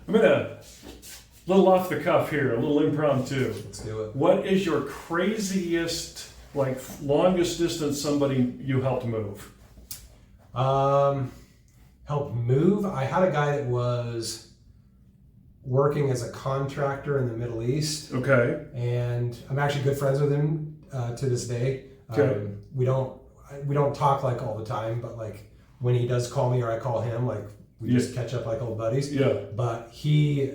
I'm gonna little off the cuff here, a little impromptu. Let's do it. What is your craziest, like longest distance somebody you helped move? Help move. I had a guy that was working as a contractor in the Middle East, Okay. and I'm actually good friends with him to this day. Okay. We don't talk like all the time, but like when he does call me or I call him, like we just catch up like old buddies. Yeah. But he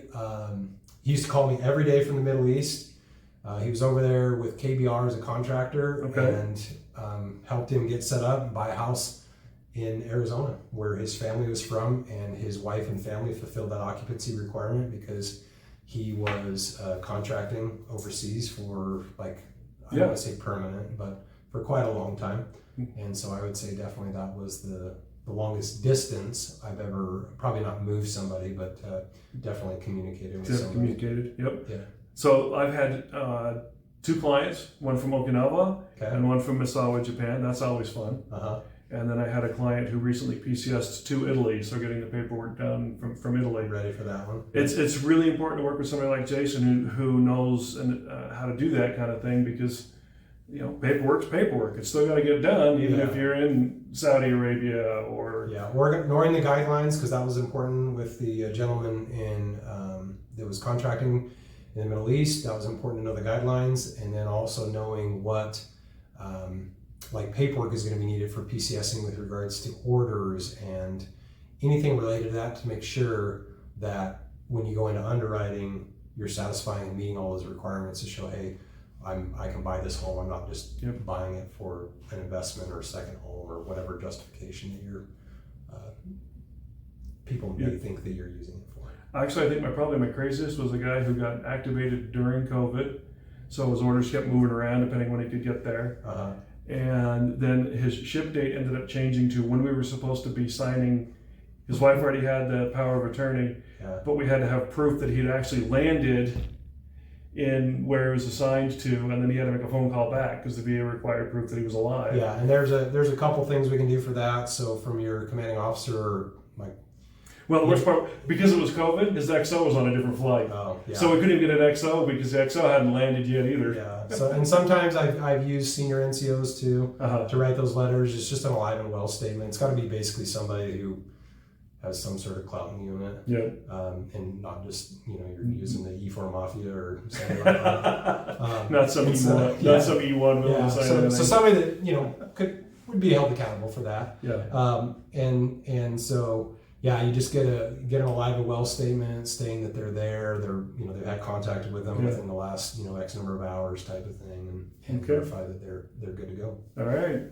used to call me every day from the Middle East. He was over there with KBR as a contractor, Okay. and helped him get set up and buy a house in Arizona, where his family was from, and his wife and family fulfilled that occupancy requirement because he was contracting overseas for like, I don't want to say permanent, but for quite a long time. And so I would say definitely that was the longest distance I've ever, probably not moved somebody, but definitely communicated with somebody. Communicated. Yep. Yeah. So I've had two clients, one from Okinawa Okay. and one from Misawa, Japan. That's always fun. Uh-huh. And then I had a client who recently PCS'd to Italy, so getting the paperwork done from Italy. Ready for that one? It's really important to work with somebody like Jason who knows and how to do that kind of thing, because paperwork's paperwork. It's still got to get done, even if you're in Saudi Arabia or ignoring the guidelines, because that was important with the gentleman in that was contracting in the Middle East. That was important to know the guidelines, and then also knowing what like paperwork is going to be needed for PCSing with regards to orders and anything related to that, to make sure that when you go into underwriting, you're satisfying and meeting all those requirements to show, hey, I can buy this home. I'm not just buying it for an investment or a second home or whatever justification that your people may think that you're using it for. Actually, I think probably my craziest was a guy who got activated during COVID, so his orders kept moving around depending when he could get there. Uh-huh. And then his ship date ended up changing to when we were supposed to be signing. His wife already had the power of attorney, but we had to have proof that he'd actually landed in where he was assigned to, and then he had to make a phone call back because the VA required proof that he was alive. Yeah, and there's a couple things we can do for that. So from your commanding officer, like, well, the worst part, because it was COVID, his XO was on a different flight. oh yeah. So we couldn't even get an XO because the XO hadn't landed yet either. Yeah. So and sometimes I've used senior NCOs too Uh-huh. to write those letters. It's just an alive and well statement. It's got to be basically somebody who has some sort of clout in the unit. Yeah. And not just you're using the E4 Mafia or something like that. Not some E1. yeah. Not some E1. Yeah. So somebody that would be held accountable for that. Yeah. And so you just get an alive and well statement stating that they're there. They've had contact with them within the last X number of hours type of thing, and verify that they're good to go. All right.